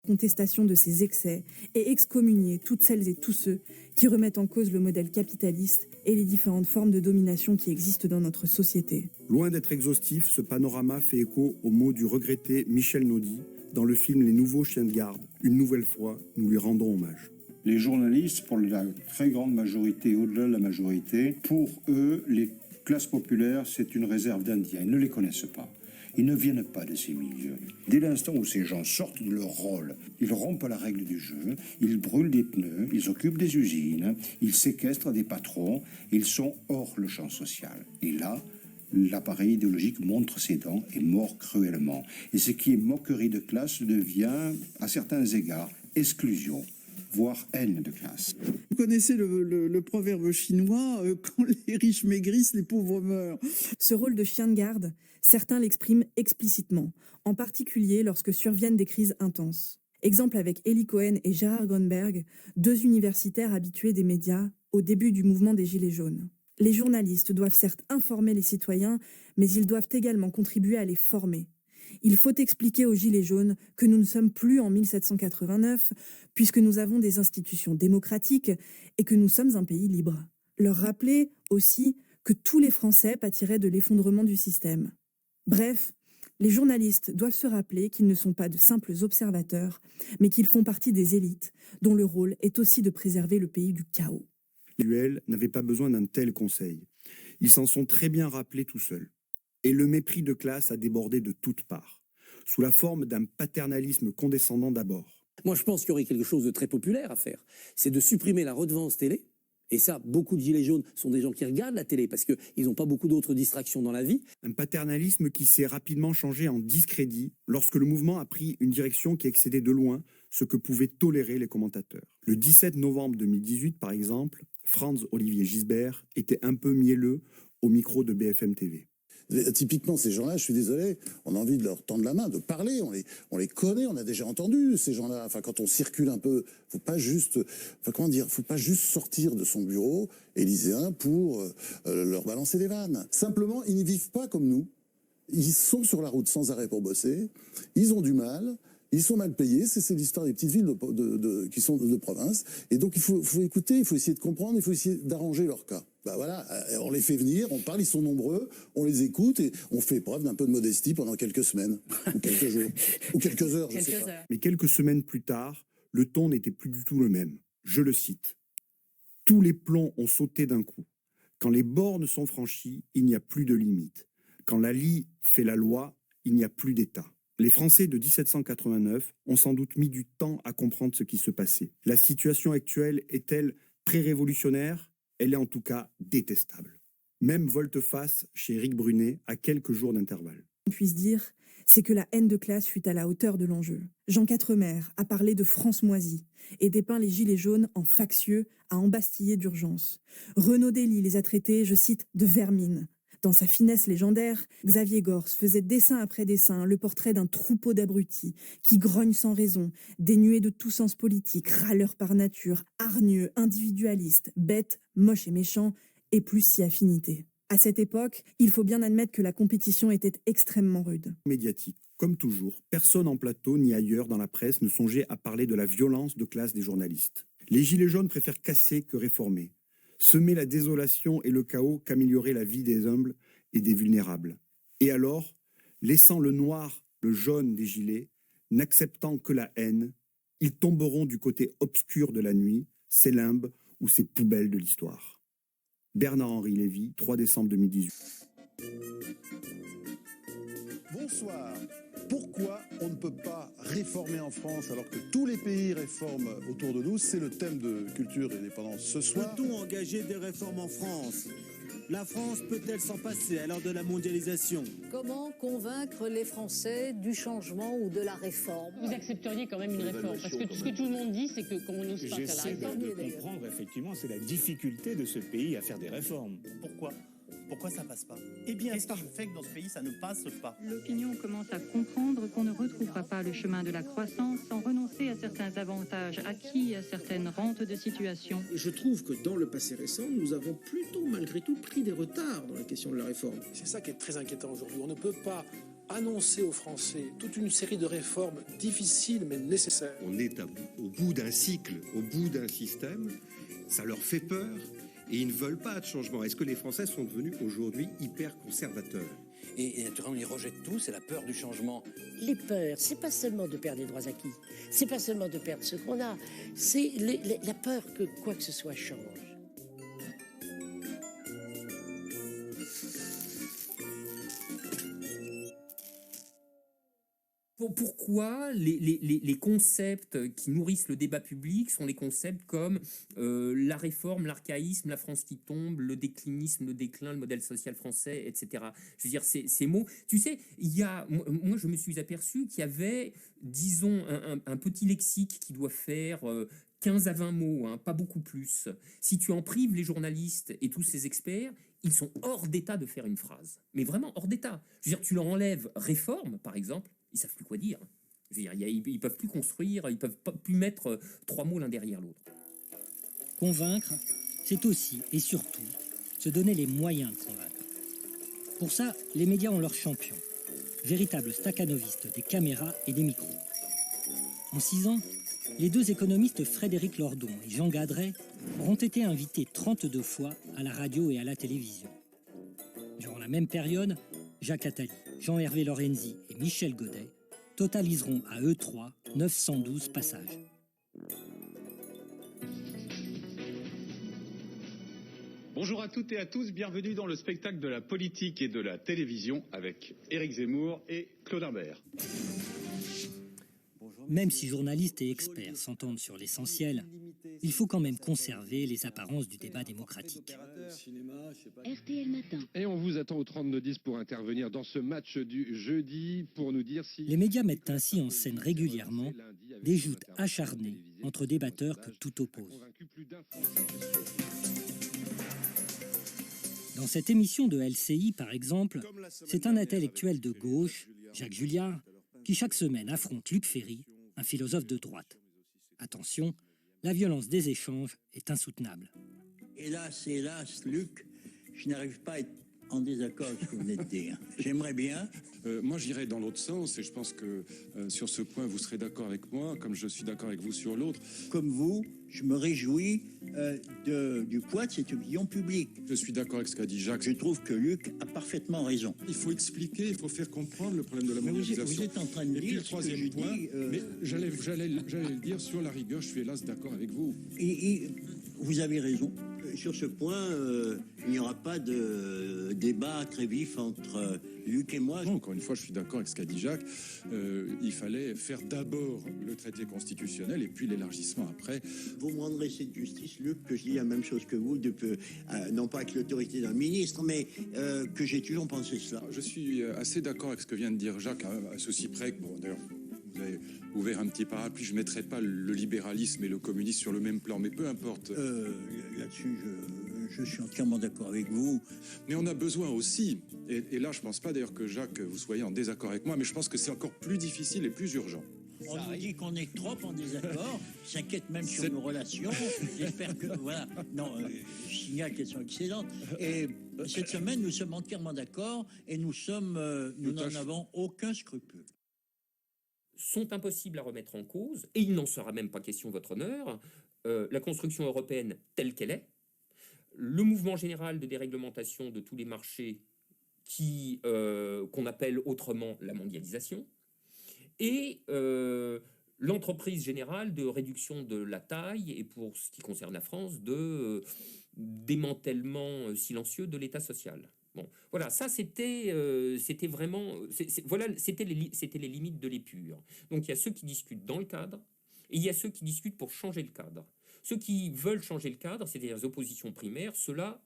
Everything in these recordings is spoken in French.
contestation de ses excès et excommunier toutes celles et tous ceux qui remettent en cause le modèle capitaliste et les différentes formes de domination qui existent dans notre société. Loin d'être exhaustif, ce panorama fait écho aux mots du regretté Michel Naudy dans le film Les Nouveaux Chiens de Garde. Une nouvelle fois, nous lui rendons hommage. Les journalistes, pour la très grande majorité, au-delà de la majorité, pour eux, les classes populaires, c'est une réserve d'Indiens. Ils ne les connaissent pas. Ils ne viennent pas de ces milieux. Dès l'instant où ces gens sortent de leur rôle, ils rompent la règle du jeu, ils brûlent des pneus, ils occupent des usines, ils séquestrent des patrons, ils sont hors le champ social. Et là, l'appareil idéologique montre ses dents et mord cruellement. Et ce qui est moquerie de classe devient, à certains égards, exclusion, voire haine de classe. Vous connaissez le proverbe chinois, quand les riches maigrissent, les pauvres meurent. Ce rôle de chien de garde, certains l'expriment explicitement, en particulier lorsque surviennent des crises intenses. Exemple avec Eli Cohen et Gérard Grunberg, deux universitaires habitués des médias au début du mouvement des Gilets jaunes. Les journalistes doivent certes informer les citoyens, mais ils doivent également contribuer à les former. Il faut expliquer aux Gilets jaunes que nous ne sommes plus en 1789, puisque nous avons des institutions démocratiques et que nous sommes un pays libre. Leur rappeler aussi que tous les Français pâtiraient de l'effondrement du système. Bref, les journalistes doivent se rappeler qu'ils ne sont pas de simples observateurs, mais qu'ils font partie des élites, dont le rôle est aussi de préserver le pays du chaos. Les UL n'avaient pas besoin d'un tel conseil. Ils s'en sont très bien rappelés tout seuls. Et le mépris de classe a débordé de toutes parts, sous la forme d'un paternalisme condescendant d'abord. Moi, je pense qu'il y aurait quelque chose de très populaire à faire. C'est de supprimer la redevance télé. Et ça, beaucoup de gilets jaunes sont des gens qui regardent la télé parce qu'ils n'ont pas beaucoup d'autres distractions dans la vie. Un paternalisme qui s'est rapidement changé en discrédit lorsque le mouvement a pris une direction qui excédait de loin ce que pouvaient tolérer les commentateurs. Le 17 novembre 2018, par exemple, Franz-Olivier Gisbert était un peu mielleux au micro de BFM TV. Typiquement, ces gens-là, je suis désolé, on a envie de leur tendre la main, de parler, on les connaît, on a déjà entendu ces gens-là. Enfin, quand on circule un peu, faut pas juste sortir de son bureau élyséen pour leur balancer des vannes. Simplement, ils n'y vivent pas comme nous. Ils sont sur la route sans arrêt pour bosser, ils ont du mal, ils sont mal payés, c'est l'histoire des petites villes qui sont de province. Et donc, il faut écouter, il faut essayer de comprendre, il faut essayer d'arranger leur cas. Bah voilà, on les fait venir, on parle, ils sont nombreux, on les écoute et on fait preuve d'un peu de modestie pendant quelques semaines, ou quelques jours, ou quelques heures, je sais pas. Mais quelques semaines plus tard, le ton n'était plus du tout le même. Je le cite. « Tous les plombs ont sauté d'un coup. Quand les bornes sont franchies, il n'y a plus de limite. Quand la lie fait la loi, il n'y a plus d'État. » Les Français de 1789 ont sans doute mis du temps à comprendre ce qui se passait. La situation actuelle est-elle pré-révolutionnaire ? Elle est en tout cas détestable. Même volte-face chez Éric Brunet à quelques jours d'intervalle. On puisse dire, c'est que la haine de classe fut à la hauteur de l'enjeu. Jean Quatremer a parlé de France moisie et dépeint les gilets jaunes en factieux à embastiller d'urgence. Renaud Dely les a traités, je cite, de vermine. Dans sa finesse légendaire, Xavier Gorce faisait dessin après dessin le portrait d'un troupeau d'abrutis qui grognent sans raison, dénués de tout sens politique, râleurs par nature, hargneux, individualistes, bêtes, moches et méchants, et plus si affinité. À cette époque, il faut bien admettre que la compétition était extrêmement rude. Médiatique, comme toujours, personne en plateau ni ailleurs dans la presse ne songeait à parler de la violence de classe des journalistes. Les gilets jaunes préfèrent casser que réformer. Semer la désolation et le chaos qu'améliorer la vie des humbles et des vulnérables. Et alors, laissant le noir, le jaune des gilets, n'acceptant que la haine, ils tomberont du côté obscur de la nuit, ces limbes ou ces poubelles de l'histoire. Bernard-Henri Lévy, 3 décembre 2018. Bonsoir. Pourquoi on ne peut pas réformer en France alors que tous les pays réforment autour de nous? C'est le thème de Culture et Indépendance ce soir. Peut-on engager des réformes en France? La France peut-elle s'en passer à l'heure de la mondialisation? Comment convaincre les Français du changement ou de la réforme? Vous accepteriez quand même une réforme? Parce que ce que tout le monde dit, c'est qu'on n'ose pas faire la réforme. J'essaie de comprendre, effectivement, c'est la difficulté de ce pays à faire des réformes. Pourquoi ça passe pas? Eh bien, qu'est-ce qui fait que dans ce pays ça ne passe pas? L'opinion commence à comprendre qu'on ne retrouvera pas le chemin de la croissance sans renoncer à certains avantages acquis, à certaines rentes de situation. Je trouve que dans le passé récent, nous avons plutôt, malgré tout, pris des retards dans la question de la réforme. C'est ça qui est très inquiétant aujourd'hui. On ne peut pas annoncer aux Français toute une série de réformes difficiles mais nécessaires. On est au bout d'un cycle, au bout d'un système, ça leur fait peur et ils ne veulent pas de changement. Est-ce que les Français sont devenus aujourd'hui hyper conservateurs ? Et naturellement, ils rejettent tout, c'est la peur du changement. Les peurs, c'est pas seulement de perdre les droits acquis, c'est pas seulement de perdre ce qu'on a, c'est la peur que quoi que ce soit change. Pourquoi les concepts qui nourrissent le débat public sont les concepts comme la réforme, l'archaïsme, la France qui tombe, le déclinisme, le déclin, le modèle social français, etc. Je veux dire, ces mots... Tu sais, moi, je me suis aperçu qu'il y avait, disons, un petit lexique qui doit faire 15 à 20 mots, hein, pas beaucoup plus. Si tu en prives les journalistes et tous ces experts, ils sont hors d'état de faire une phrase. Mais vraiment hors d'état. Je veux dire, tu leur enlèves réforme, par exemple, ils savent plus quoi dire. Je veux dire, ils peuvent plus construire, ils peuvent plus mettre 3 mots l'un derrière l'autre. Convaincre, c'est aussi et surtout se donner les moyens de convaincre. Pour ça, les médias ont leurs champions, véritables staccanovistes des caméras et des micros. En 6 ans, les 2 économistes Frédéric Lordon et Jean Gadret auront été invités 32 fois à la radio et à la télévision. Durant la même période, Jacques Attali, Jean-Hervé Lorenzi et Michel Godet totaliseront à eux 3 912 passages. Bonjour à toutes et à tous, bienvenue dans le spectacle de la politique et de la télévision avec Éric Zemmour et Claude Imbert. Même si journalistes et experts s'entendent sur l'essentiel, il faut quand même conserver les apparences du débat démocratique. RTL Matin. Et on vous attend au 32-10 pour intervenir dans ce match du jeudi pour nous dire si... Les médias mettent ainsi en scène régulièrement des joutes acharnées entre débatteurs que tout oppose. Dans cette émission de LCI, par exemple, c'est un intellectuel de gauche, Jacques Julliard, qui chaque semaine affronte Luc Ferry, un philosophe de droite. Attention, la violence des échanges est insoutenable. Hélas, Luc, je n'arrive pas à être en désaccord avec ce que vous venez de dire. J'aimerais bien. Moi, j'irai dans l'autre sens et je pense que sur ce point, vous serez d'accord avec moi, comme je suis d'accord avec vous sur l'autre. Comme vous, je me réjouis du poids de cette opinion publique. Je suis d'accord avec ce qu'a dit Jacques. Je trouve que Luc a parfaitement raison. Il faut expliquer, il faut faire comprendre le problème de la mondialisation. Vous êtes en train de dire le troisième point, mais j'allais le dire sur la rigueur, je suis hélas d'accord avec vous. Et vous avez raison. Sur ce point, il n'y aura pas de débat très vif entre Luc et moi. Non, encore une fois, je suis d'accord avec ce qu'a dit Jacques. Il fallait faire d'abord le traité constitutionnel et puis l'élargissement après. Vous me rendrez cette justice, Luc, que je dis la même chose que vous, non pas avec l'autorité d'un ministre, mais que j'ai toujours pensé cela. Je suis assez d'accord avec ce que vient de dire Jacques, à ceci près que, bon, d'ailleurs, vous avez ouvert un petit parapluie, je ne mettrai pas le libéralisme et le communisme sur le même plan, mais peu importe. Là-dessus, je suis entièrement d'accord avec vous. Mais on a besoin aussi, et là je ne pense pas d'ailleurs que Jacques, vous soyez en désaccord avec moi, mais je pense que c'est encore plus difficile et plus urgent. On nous dit qu'on est trop en désaccord, s'inquiète même sur nos relations. J'espère que, voilà. Non, je signale qu'elles sont excellentes. Et cette semaine, nous sommes entièrement d'accord et nous n'en avons aucun scrupule. Sont impossibles à remettre en cause, et il n'en sera même pas question, votre honneur, la construction européenne telle qu'elle est, le mouvement général de déréglementation de tous les marchés qu'on appelle autrement la mondialisation, et l'entreprise générale de réduction de la taille, et pour ce qui concerne la France, de démantèlement silencieux de l'État social. Bon, voilà, ça c'était vraiment, c'était les limites de l'épure. Donc il y a ceux qui discutent dans le cadre, et il y a ceux qui discutent pour changer le cadre. Ceux qui veulent changer le cadre, c'est-à-dire les oppositions primaires, ceux-là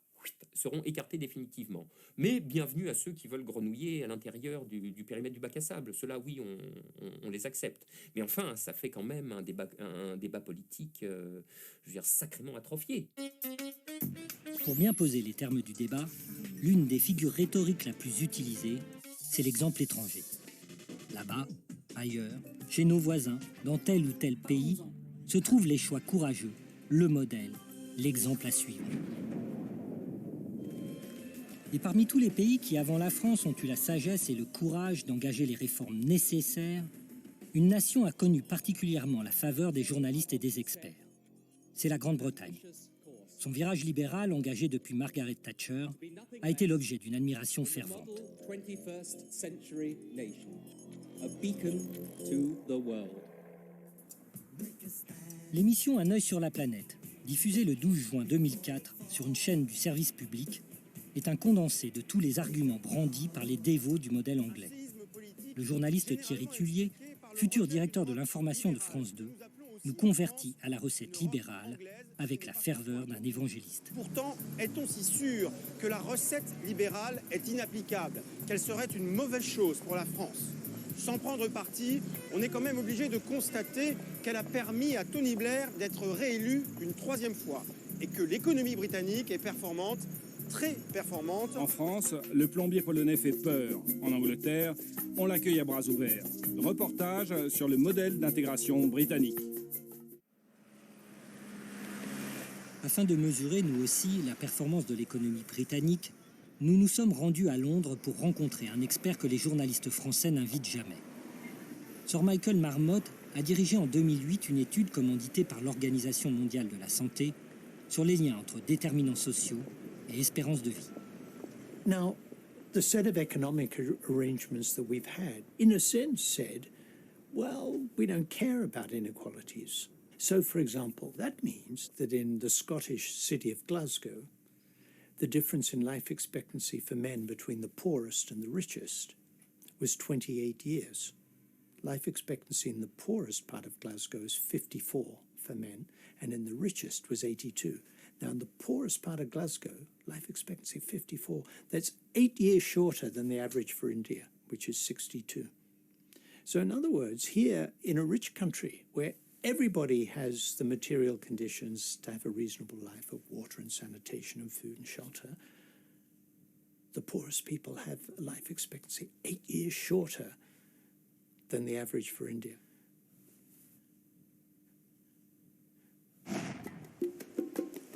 seront écartés définitivement. Mais bienvenue à ceux qui veulent grenouiller à l'intérieur du périmètre du bac à sable. Ceux-là, oui, on les accepte. Mais enfin, ça fait quand même un débat politique, je veux dire, sacrément atrophié. Pour bien poser les termes du débat, l'une des figures rhétoriques la plus utilisée, c'est l'exemple étranger. Là-bas, ailleurs, chez nos voisins, dans tel ou tel pays, se trouvent les choix courageux, le modèle, l'exemple à suivre. Et parmi tous les pays qui, avant la France, ont eu la sagesse et le courage d'engager les réformes nécessaires, une nation a connu particulièrement la faveur des journalistes et des experts. C'est la Grande-Bretagne. Son virage libéral, engagé depuis Margaret Thatcher, a été l'objet d'une admiration fervente. L'émission Un œil sur la planète, diffusée le 12 juin 2004 sur une chaîne du service public, est un condensé de tous les arguments brandis par les dévots du modèle anglais. Le journaliste Thierry Tullier, futur directeur de l'information de France 2, nous convertit à la recette libérale avec la ferveur d'un évangéliste. Pourtant, est-on si sûr que la recette libérale est inapplicable, qu'elle serait une mauvaise chose pour la France? Sans prendre parti, on est quand même obligé de constater qu'elle a permis à Tony Blair d'être réélu une 3e fois et que l'économie britannique est performante, très performante. En France, le plombier polonais fait peur. En Angleterre, on l'accueille à bras ouverts. Reportage sur le modèle d'intégration britannique. Afin de mesurer, nous aussi, la performance de l'économie britannique, nous nous sommes rendus à Londres pour rencontrer un expert que les journalistes français n'invitent jamais. Sir Michael Marmot a dirigé en 2008 une étude commanditée par l'Organisation mondiale de la santé sur les liens entre déterminants sociaux et espérance de vie. Now, the set of economic arrangements that we've had, in a sense, said, well, we don't care about inequalities. So, for example, that means that in the Scottish city of Glasgow, the difference in life expectancy for men between the poorest and the richest was 28 years. Life expectancy in the poorest part of Glasgow is 54 for men, and in the richest was 82. Now, in the poorest part of Glasgow, life expectancy 54, that's 8 years shorter than the average for India, which is 62. So in other words, here in a rich country where everybody has the material conditions to have a reasonable life of water and sanitation and food and shelter, the poorest people have a life expectancy 8 years shorter than the average for India.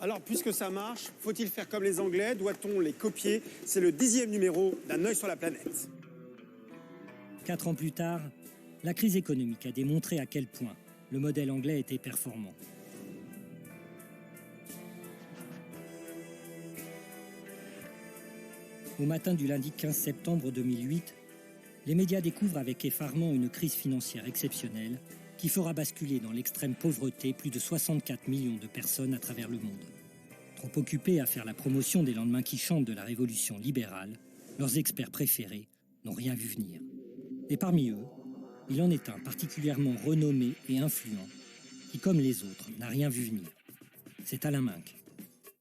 Alors, puisque ça marche, faut-il faire comme les Anglais? Doit-on les copier? C'est le 10e numéro d'Un œil sur la planète. 4 ans plus tard, la crise économique a démontré à quel point le modèle anglais était performant. Au matin du lundi 15 septembre 2008, les médias découvrent avec effarement une crise financière exceptionnelle qui fera basculer dans l'extrême pauvreté plus de 64 millions de personnes à travers le monde. Trop occupés à faire la promotion des lendemains qui chantent de la révolution libérale, leurs experts préférés n'ont rien vu venir. Et parmi eux, il en est un particulièrement renommé et influent, qui, comme les autres, n'a rien vu venir. C'est Alain Minc.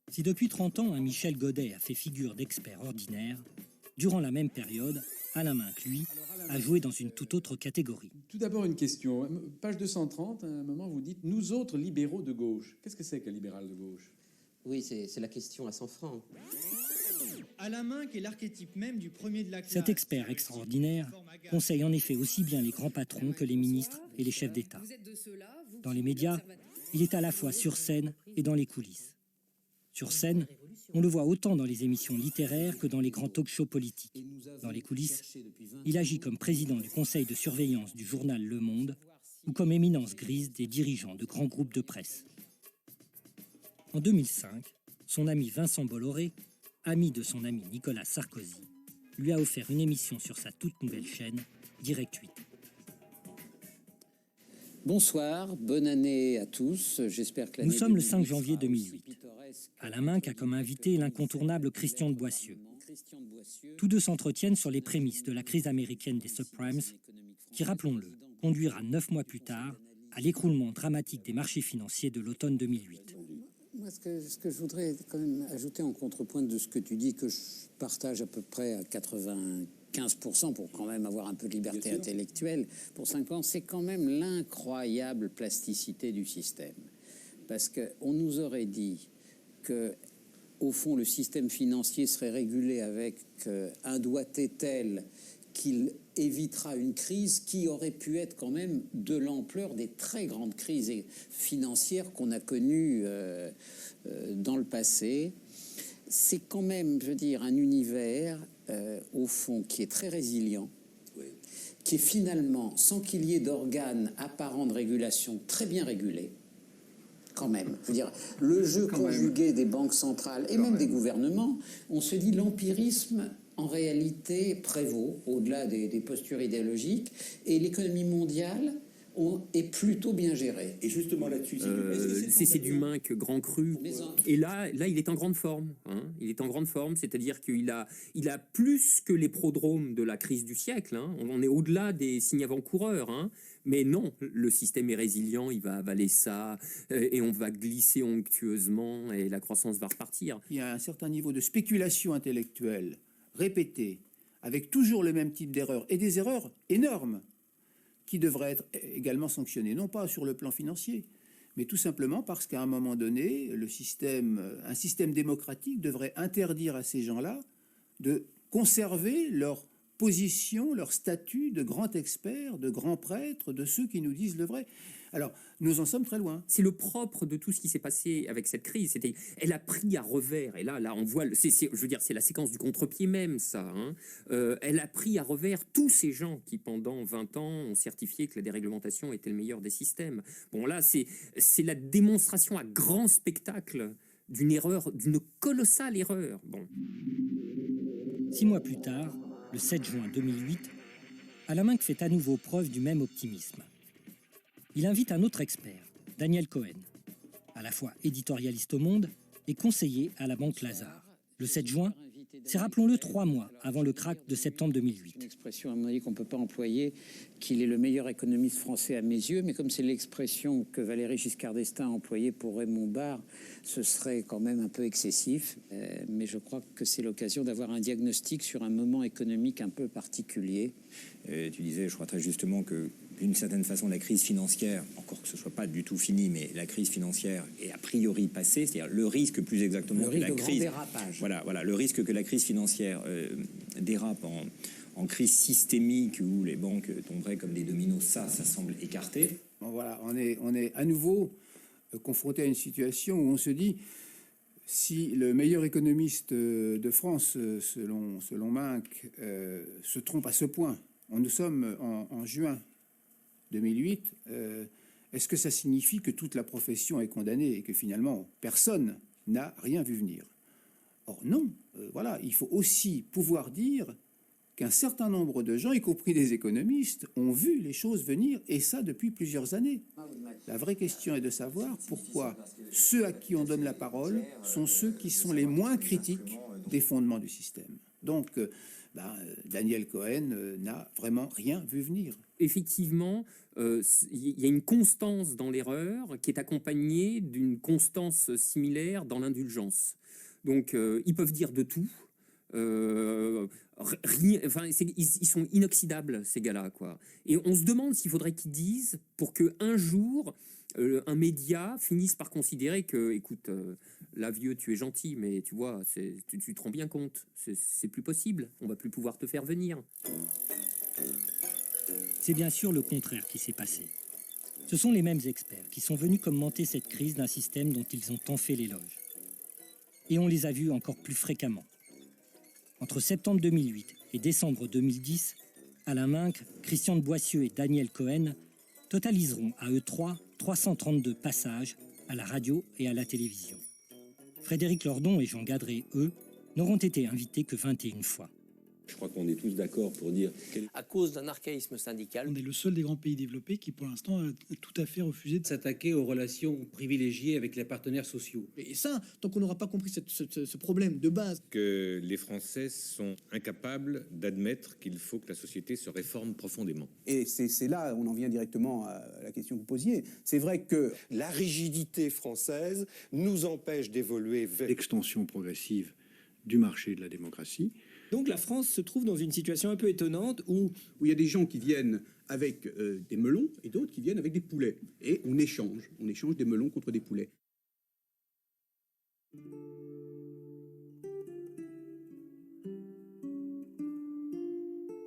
Si depuis 30 ans, un Michel Godet a fait figure d'expert ordinaire, durant la même période, Alain Minc, lui, a joué dans une toute autre catégorie. Tout d'abord, une question. Page 230, à un moment, vous dites « Nous autres libéraux de gauche ». Qu'est-ce que c'est qu'un libéral de gauche? Oui, c'est la question à 100 francs. Alain Minc est l'archétype même du premier de la classe. Cet expert extraordinaire conseille en effet aussi bien les grands patrons que les ministres et les chefs d'État. Dans les médias, il est à la fois sur scène et dans les coulisses. Sur scène, on le voit autant dans les émissions littéraires que dans les grands talk-shows politiques. Dans les coulisses, il agit comme président du conseil de surveillance du journal Le Monde ou comme éminence grise des dirigeants de grands groupes de presse. En 2005, son ami Vincent Bolloré, ami de son ami Nicolas Sarkozy, lui a offert une émission sur sa toute nouvelle chaîne, Direct 8. Bonsoir, bonne année à tous. J'espère que Nous sommes le 5 janvier 2008. Alain Minc a comme invité l'incontournable Christian de Boissieu. Tous deux s'entretiennent sur les prémices de la crise américaine des subprimes, qui, rappelons-le, conduira 9 mois plus tard à l'écroulement dramatique des marchés financiers de l'automne 2008. Moi, ce que je voudrais quand même ajouter en contrepoint de ce que tu dis, que je partage à peu près à 95% pour quand même avoir un peu de liberté intellectuelle pour 5 ans, c'est quand même l'incroyable plasticité du système. Parce qu'on nous aurait dit que, au fond, le système financier serait régulé avec un doigté tel qu'il évitera une crise qui aurait pu être quand même de l'ampleur des très grandes crises financières qu'on a connues dans le passé. c'est quand même, je veux dire, un univers, au fond, qui est très résilient, qui est finalement, sans qu'il y ait d'organes apparents de régulation, très bien régulé, quand même. Je veux dire, le jeu conjugué des banques centrales et même des gouvernements, on se dit l'empirisme, en réalité, prévaut, au-delà des postures idéologiques, et l'économie mondiale est plutôt bien gérée. Et justement là-dessus, c'est du Minc grand cru. Et là, il est en grande forme. Hein. Il est en grande forme, c'est-à-dire qu'il a plus que les prodromes de la crise du siècle. Hein. On est au-delà des signes avant-coureurs. Hein. Mais non, le système est résilient, il va avaler ça, et on va glisser onctueusement, et la croissance va repartir. Il y a un certain niveau de spéculation intellectuelle répétée, avec toujours le même type d'erreurs, et des erreurs énormes, qui devraient être également sanctionnées, non pas sur le plan financier, mais tout simplement parce qu'à un moment donné, un système démocratique devrait interdire à ces gens-là de conserver leur position, leur statut de grands experts, de grands prêtres, de ceux qui nous disent le vrai. Alors, nous en sommes très loin. C'est le propre de tout ce qui s'est passé avec cette crise. Elle a pris à revers, et là on voit, je veux dire, c'est la séquence du contre-pied même, ça. Hein. Elle a pris à revers tous ces gens qui, pendant 20 ans, ont certifié que la déréglementation était le meilleur des systèmes. Bon, là, c'est la démonstration à grand spectacle d'une erreur, d'une colossale erreur. Bon. 6 mois plus tard, le 7 juin 2008, Alain fait à nouveau preuve du même optimisme. Il invite un autre expert, Daniel Cohen, à la fois éditorialiste au Monde et conseiller à la Banque Lazare. Le 7 juin, c'est, rappelons-le, 3 mois avant le krach de septembre 2008. Une expression, à mon avis, qu'on ne peut pas employer, qu'il est le meilleur économiste français à mes yeux, mais comme c'est l'expression que Valéry Giscard d'Estaing a employée pour Raymond Barre, ce serait quand même un peu excessif. Mais je crois que c'est l'occasion d'avoir un diagnostic sur un moment économique un peu particulier. Tu disais, je crois très justement que d'une certaine façon, la crise financière, encore que ce ne soit pas du tout fini, mais la crise financière est a priori passée, c'est-à-dire le risque plus exactement que la crise... dérapage. Voilà, le risque que la crise financière dérape en crise systémique où les banques tomberaient comme des dominos, ça semble écarté. Bon, voilà, on est à nouveau confronté à une situation où on se dit, si le meilleur économiste de France, selon Minc, se trompe à ce point, nous sommes en juin 2008, est-ce que ça signifie que toute la profession est condamnée et que finalement personne n'a rien vu venir? Or non, voilà, il faut aussi pouvoir dire qu'un certain nombre de gens, y compris des économistes, ont vu les choses venir, et ça depuis plusieurs années. La vraie question est de savoir pourquoi ceux à qui on donne la parole sont ceux qui sont les moins critiques des fondements du système. Donc, Daniel Cohen n'a vraiment rien vu venir. Effectivement, il y a une constance dans l'erreur qui est accompagnée d'une constance similaire dans l'indulgence. Donc, ils peuvent dire de tout. Ils sont inoxydables, ces gars-là, quoi. Et on se demande s'il faudrait qu'ils disent pour qu'un jour, un média finisse par considérer que, écoute, là, vieux, tu es gentil, mais tu vois, tu te rends bien compte, c'est plus possible, on va plus pouvoir te faire venir. C'est bien sûr le contraire qui s'est passé. Ce sont les mêmes experts qui sont venus commenter cette crise d'un système dont ils ont tant fait l'éloge. Et on les a vus encore plus fréquemment. Entre septembre 2008 et décembre 2010, Alain Minc, Christian de Boissieu et Daniel Cohen totaliseront à eux 332 passages à la radio et à la télévision. Frédéric Lordon et Jean Gadret, eux, n'auront été invités que 21 fois. Je crois qu'on est tous d'accord pour dire... À cause d'un archaïsme syndical... On est le seul des grands pays développés qui, pour l'instant, a tout à fait refusé de s'attaquer aux relations privilégiées avec les partenaires sociaux. Et ça, tant qu'on n'aura pas compris ce problème de base... Que les Français sont incapables d'admettre qu'il faut que la société se réforme profondément. Et c'est là, on en vient directement à la question que vous posiez. C'est vrai que la rigidité française nous empêche d'évoluer vers l'extension progressive du marché de la démocratie. Donc la France se trouve dans une situation un peu étonnante où il y a des gens qui viennent avec des melons et d'autres qui viennent avec des poulets. Et on échange des melons contre des poulets.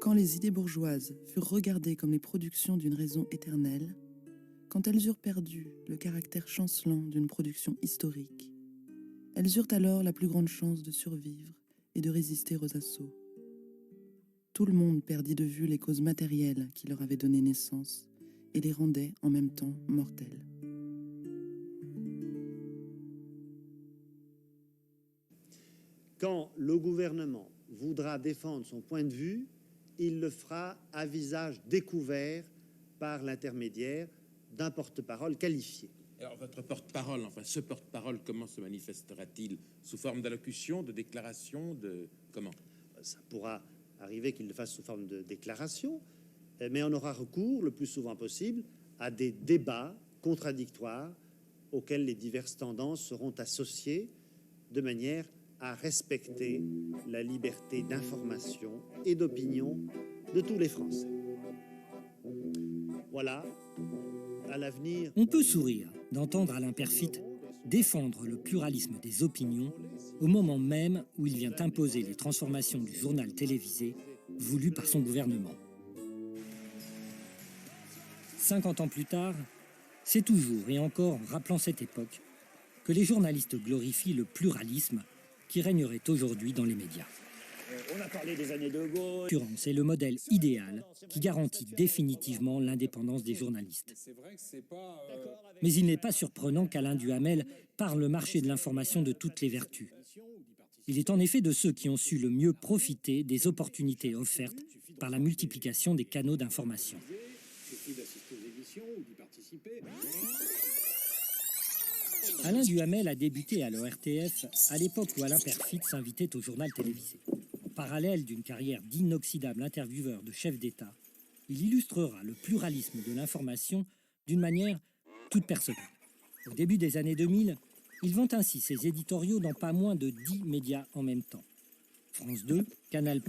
Quand les idées bourgeoises furent regardées comme les productions d'une raison éternelle, quand elles eurent perdu le caractère chancelant d'une production historique, Elles eurent alors la plus grande chance de survivre et de résister aux assauts. Tout le monde perdit de vue les causes matérielles qui leur avaient donné naissance et les rendaient en même temps mortelles. Quand le gouvernement voudra défendre son point de vue, il le fera à visage découvert par l'intermédiaire d'un porte-parole qualifié. Alors, votre porte-parole, enfin, ce porte-parole, comment se manifestera-t-il? Sous forme d'allocution, de déclaration, de... Comment? Ça pourra arriver qu'il le fasse sous forme de déclaration, mais on aura recours, le plus souvent possible, à des débats contradictoires auxquels les diverses tendances seront associées de manière à respecter la liberté d'information et d'opinion de tous les Français. Voilà, à l'avenir... On peut sourire d'entendre Alain Peyrefitte défendre le pluralisme des opinions au moment même où il vient imposer les transformations du journal télévisé voulues par son gouvernement. 50 ans plus tard, c'est toujours et encore en rappelant cette époque que les journalistes glorifient le pluralisme qui régnerait aujourd'hui dans les médias. On a parlé des années de Gaulle. C'est le modèle idéal qui garantit définitivement l'indépendance des journalistes. Mais il n'est pas surprenant qu'Alain Duhamel parle le marché de l'information de toutes les vertus. Il est en effet de ceux qui ont su le mieux profiter des opportunités offertes par la multiplication des canaux d'information. Alain Duhamel a débuté à l'ORTF à l'époque où Alain Peyrefitte s'invitait au journal télévisé. En parallèle d'une carrière d'inoxydable intervieweur de chef d'État, il illustrera le pluralisme de l'information d'une manière toute personnelle. Au début des années 2000, il vend ainsi ses éditoriaux dans pas moins de 10 médias en même temps. France 2, Canal+,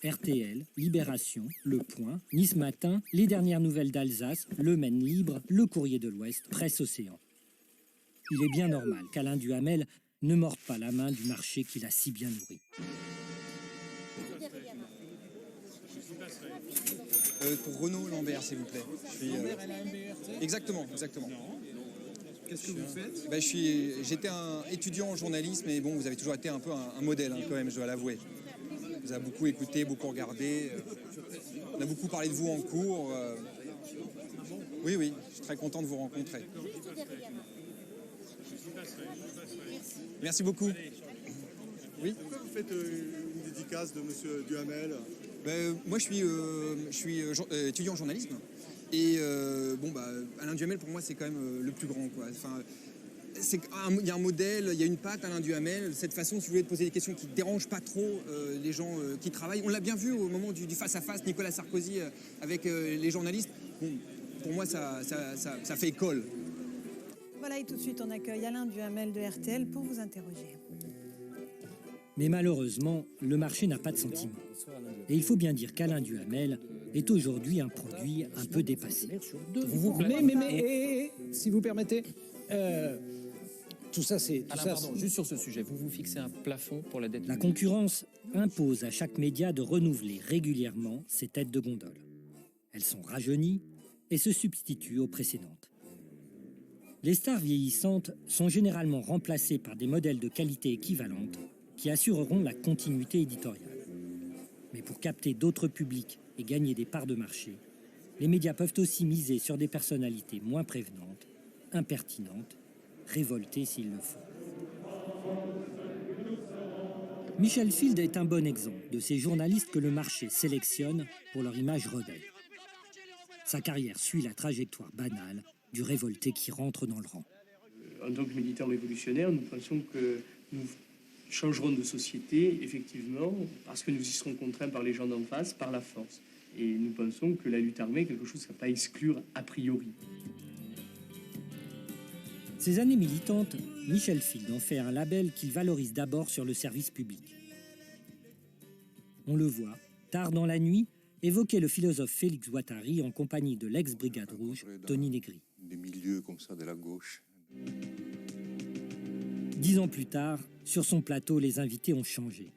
RTL, Libération, Le Point, Nice Matin, Les Dernières Nouvelles d'Alsace, Le Maine Libre, Le Courrier de l'Ouest, Presse Océan. Il est bien normal qu'Alain Duhamel ne morde pas la main du marché qu'il a si bien nourri. Pour Renaud Lambert, s'il vous plaît. Exactement. Qu'est-ce que vous faites? J'étais un étudiant en journalisme, mais bon, vous avez toujours été un peu un modèle, quand même, je dois l'avouer. Vous avez beaucoup écouté, beaucoup regardé. On a beaucoup parlé de vous en cours. Oui, je suis très content de vous rencontrer. Merci beaucoup. Oui. Pourquoi vous faites une dédicace de M. Duhamel? Moi, je suis étudiant en journalisme. Et Alain Duhamel, pour moi, c'est quand même le plus grand, quoi. Enfin, il y a un modèle, il y a une patte, Alain Duhamel. Cette façon, si vous voulez, de poser des questions qui ne dérangent pas trop les gens qui travaillent. On l'a bien vu au moment du face-à-face, Nicolas Sarkozy avec les journalistes. Bon, pour moi, ça fait école. Voilà, et tout de suite, on accueille Alain Duhamel de RTL pour vous interroger. Mais malheureusement, le marché n'a pas de sentiments. Et il faut bien dire qu'Alain Duhamel est aujourd'hui un produit un peu dépassé. Mais, si vous permettez, tout ça, c'est... Juste sur ce sujet, vous fixez un plafond pour la dette. La concurrence impose à chaque média de renouveler régulièrement ses têtes de gondole. Elles sont rajeunies et se substituent aux précédentes. Les stars vieillissantes sont généralement remplacées par des modèles de qualité équivalente qui assureront la continuité éditoriale. Mais pour capter d'autres publics et gagner des parts de marché, les médias peuvent aussi miser sur des personnalités moins prévenantes, impertinentes, révoltées s'il le faut. Michel Field est un bon exemple de ces journalistes que le marché sélectionne pour leur image rebelle. Sa carrière suit la trajectoire banale du révolté qui rentre dans le rang. En tant que militants révolutionnaires, nous pensons que nous changerons de société, effectivement, parce que nous y serons contraints par les gens d'en face, par la force. Et nous pensons que la lutte armée est quelque chose à ne pas exclure a priori. Ces années militantes, Michel Field en fait un label qu'il valorise d'abord sur le service public. On le voit, tard dans la nuit, évoquer le philosophe Félix Guattari en compagnie de l'ex-brigade rouge, Tony Negri. Des milieux comme ça de la gauche. 10 ans plus tard, sur son plateau, les invités ont changé.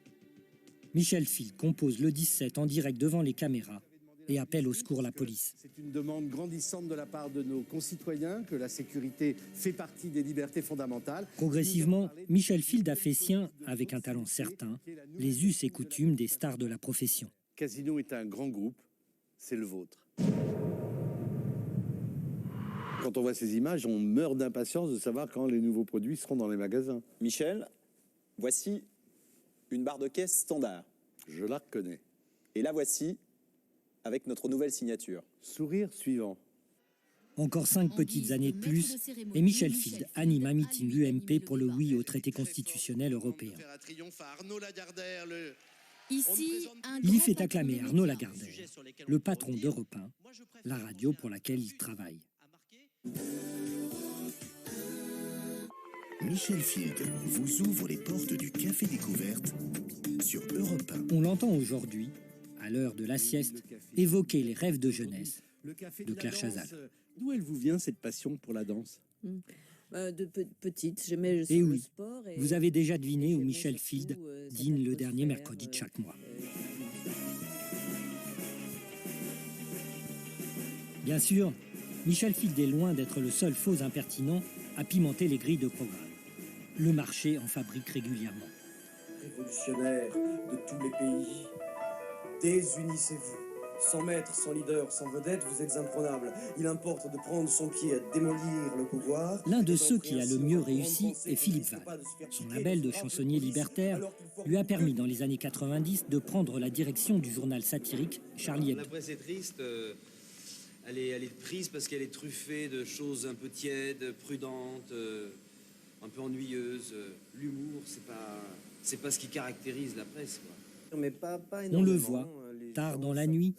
Michel Field compose le 17 en direct devant les caméras et appelle au secours la police. C'est une demande grandissante de la part de nos concitoyens, que la sécurité fait partie des libertés fondamentales. Progressivement, Michel Field a fait sien, avec un talent certain, les us et coutumes des stars de la profession. Casino est un grand groupe, c'est le vôtre. Quand on voit ces images, on meurt d'impatience de savoir quand les nouveaux produits seront dans les magasins. Michel, voici une barre de caisse standard. Je la reconnais. Et la voici avec notre nouvelle signature. Sourire suivant. Encore 5 petites années de plus, et Michel Field anime un meeting UMP pour le oui au traité constitutionnel européen. Il y fait acclamer Arnaud Lagardère, le patron d'Europe 1, la radio pour laquelle il travaille. Michel Field vous ouvre les portes du Café Découverte sur Europe 1. On l'entend aujourd'hui, à l'heure de la sieste, évoquer les rêves de jeunesse de Claire Chazal. D'où elle vous vient cette passion pour la danse? De petite, j'aimais Et le oui, sport. vous avez déjà deviné où Michel Field dîne le dernier mercredi de chaque mois. Bien sûr, Michel Field est loin d'être le seul faux impertinent à pimenter les grilles de programme. Le marché en fabrique régulièrement. Révolutionnaires de tous les pays, désunissez-vous. Sans maître, sans leader, sans vedette, vous êtes imprenables. Il importe de prendre son pied à démolir le pouvoir. L'un de ceux qui a le mieux réussi est Philippe Val. Son label de chansonnier libertaire lui a permis dans les années 90 de prendre la direction du journal satirique Charlie Hebdo. La presse est triste, elle est triste parce qu'elle est truffée de choses un peu tièdes, prudentes, un peu ennuyeuses. L'humour, c'est pas ce qui caractérise la presse, quoi. Mais pas On le voit, tard dans la nuit,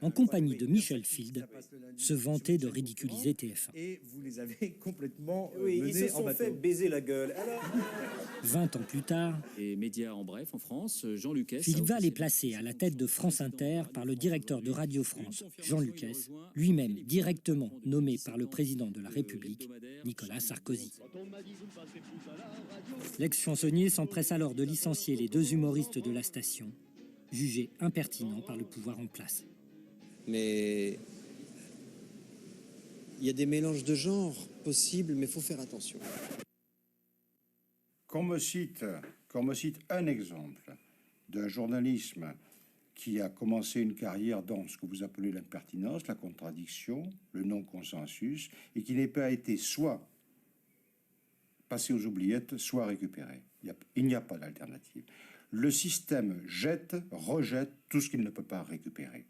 en compagnie de Michel Field, se vanter de ridiculiser TF1. Et vous les avez complètement Oui, ils menés se en sont bateau. fait baiser la gueule. 20 ans plus tard, Et médias en bref, en France, Jean Lucas. Philippe Val est placé à la tête de France Inter par le directeur de Radio France, Jean Lucas, lui-même directement nommé par le président de la République, Nicolas Sarkozy. L'ex-chansonnier s'empresse alors de licencier les 2 humoristes de la station, jugés impertinents par le pouvoir en place. Mais il y a des mélanges de genres possibles, mais il faut faire attention. Qu'on me cite un exemple d'un journalisme qui a commencé une carrière dans ce que vous appelez l'impertinence, la contradiction, le non-consensus, et qui n'est pas été soit passé aux oubliettes, soit récupéré. Il n'y a pas d'alternative. Le système rejette tout ce qu'il ne peut pas récupérer.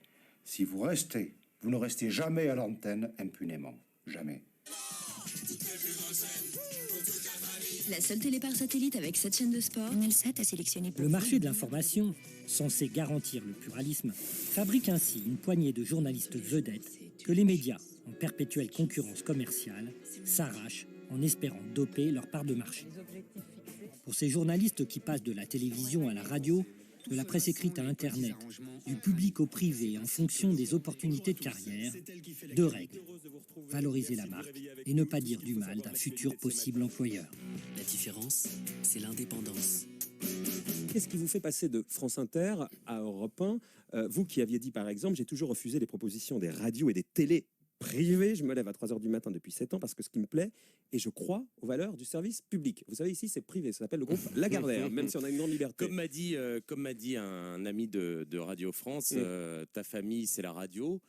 Si vous restez, vous ne restez jamais à l'antenne impunément. Jamais. La seule télé par satellite avec 7 chaînes de sport. Nelsat a sélectionné pour Le marché de l'information, censé garantir le pluralisme, fabrique ainsi une poignée de journalistes vedettes que les médias, en perpétuelle concurrence commerciale, s'arrachent en espérant doper leur part de marché. Pour ces journalistes qui passent de la télévision à la radio, de la presse écrite à Internet, du public au privé en fonction des opportunités de carrière, 2 règles. Valoriser la marque et ne pas dire du mal d'un futur possible employeur. La différence, c'est l'indépendance. Qu'est-ce qui vous fait passer de France Inter à Europe 1 Vous qui aviez dit, par exemple, j'ai toujours refusé les propositions des radios et des télés privées. Je me lève à 3h du matin depuis 7 ans parce que ce qui me plaît, et je crois aux valeurs du service public. Vous savez, ici, c'est privé. Ça s'appelle le groupe Lagardère, même si on a une grande liberté. Comme m'a dit un ami de Radio France, ta famille, c'est la radio.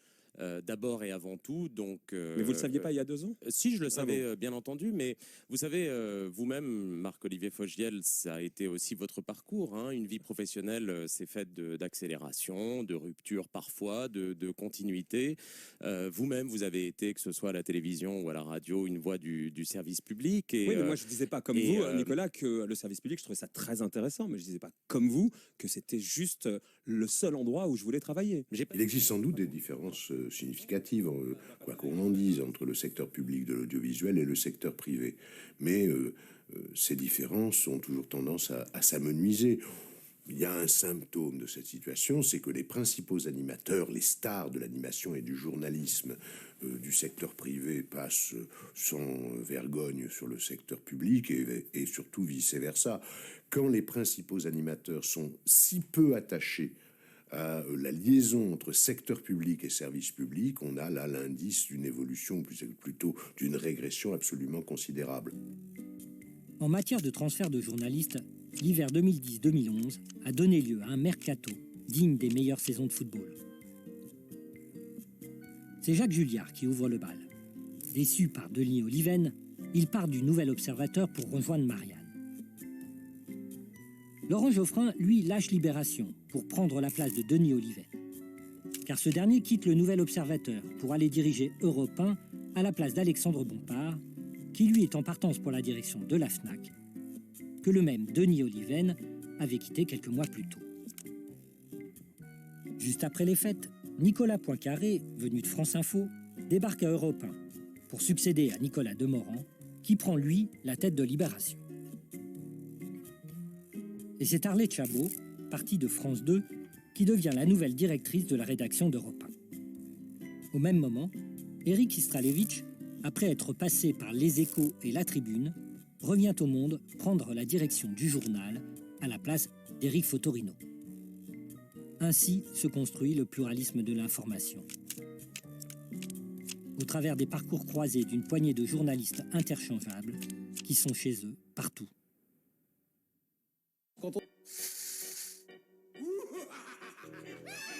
D'abord et avant tout, donc... mais vous ne le saviez pas il y a 2 ans? Si, je le savais, bien entendu, mais vous savez, vous-même, Marc-Olivier Fogiel, ça a été aussi votre parcours, hein, une vie professionnelle, c'est faite d'accélération, de rupture parfois, de continuité. Vous-même, vous avez été, que ce soit à la télévision ou à la radio, une voix du service public. Et, oui, mais moi, je ne disais pas comme vous, Nicolas, que le service public, je trouvais ça très intéressant, mais je ne disais pas comme vous que c'était juste le seul endroit où je voulais travailler. Il existe sans doute des différences significatives, quoi qu'on en dise, entre le secteur public de l'audiovisuel et le secteur privé. Mais ces différences ont toujours tendance à s'amenuiser. Il y a un symptôme de cette situation, c'est que les principaux animateurs, les stars de l'animation et du journalisme du secteur privé passent sans vergogne sur le secteur public et surtout vice-versa. Quand les principaux animateurs sont si peu attachés à la liaison entre secteur public et service public, on a là l'indice d'une évolution, plutôt d'une régression absolument considérable. En matière de transfert de journalistes, l'hiver 2010-2011 a donné lieu à un mercato digne des meilleures saisons de football. C'est Jacques Julliard qui ouvre le bal. Déçu par Denis Oliven, il part du Nouvel Observateur pour rejoindre Marianne. Laurent Geoffrin, lui, lâche Libération pour prendre la place de Denis Oliven. Car ce dernier quitte le Nouvel Observateur pour aller diriger Europe 1 à la place d'Alexandre Bompard, qui lui est en partance pour la direction de la FNAC, que le même Denis Oliven avait quitté quelques mois plus tôt. Juste après les fêtes, Nicolas Poincaré, venu de France Info, débarque à Europe 1 pour succéder à Nicolas Demorand, qui prend, lui, la tête de Libération. Et c'est Arlette Chabot, partie de France 2, qui devient la nouvelle directrice de la rédaction d'Europe 1. Au même moment, Éric Istralevitch, après être passé par Les Échos et La Tribune, revient au Monde prendre la direction du journal à la place d'Éric Fotorino. Ainsi se construit le pluralisme de l'information. Au travers des parcours croisés d'une poignée de journalistes interchangeables qui sont chez eux partout.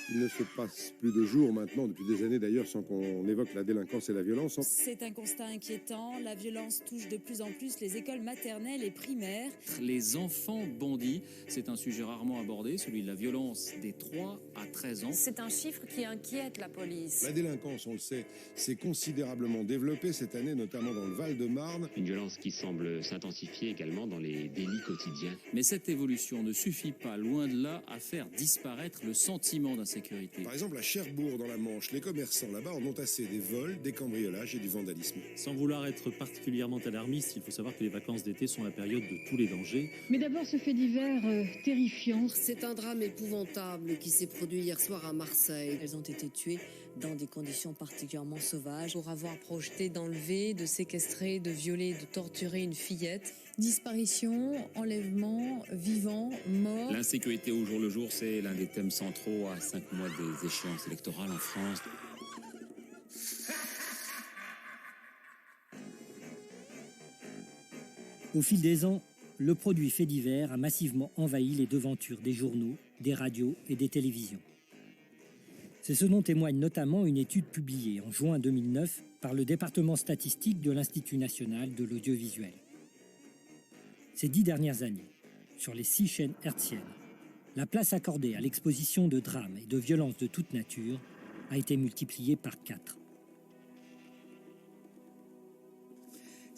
Il ne se passe plus de jours maintenant, depuis des années d'ailleurs, sans qu'on évoque la délinquance et la violence. C'est un constat inquiétant. La violence touche de plus en plus les écoles maternelles et primaires. Les enfants bandits, c'est un sujet rarement abordé, celui de la violence des 3 à 13 ans. C'est un chiffre qui inquiète la police. La délinquance, on le sait, s'est considérablement développée cette année, notamment dans le Val-de-Marne. Une violence qui semble s'intensifier également dans les délits quotidiens. Mais cette évolution ne suffit pas, loin de là, à faire disparaître le sentiment d'insécurité. Par exemple, à Cherbourg, dans la Manche, les commerçants là-bas en ont assez des vols, des cambriolages et du vandalisme. Sans vouloir être particulièrement alarmiste, il faut savoir que les vacances d'été sont la période de tous les dangers. Mais d'abord, ce fait divers terrifiant. C'est un drame épouvantable qui s'est produit hier soir à Marseille. Elles ont été tuées dans des conditions particulièrement sauvages. Pour avoir projeté d'enlever, de séquestrer, de violer, de torturer une fillette. Disparition, enlèvement, vivant, mort. L'insécurité au jour le jour, c'est l'un des thèmes centraux à 5 mois des échéances électorales en France. Au fil des ans, le produit fait divers a massivement envahi les devantures des journaux, des radios et des télévisions. C'est ce dont témoigne notamment une étude publiée en juin 2009 par le département statistique de l'Institut national de l'audiovisuel. Ces 10 dernières années, sur les 6 chaînes hertziennes, la place accordée à l'exposition de drames et de violences de toute nature a été multipliée par 4.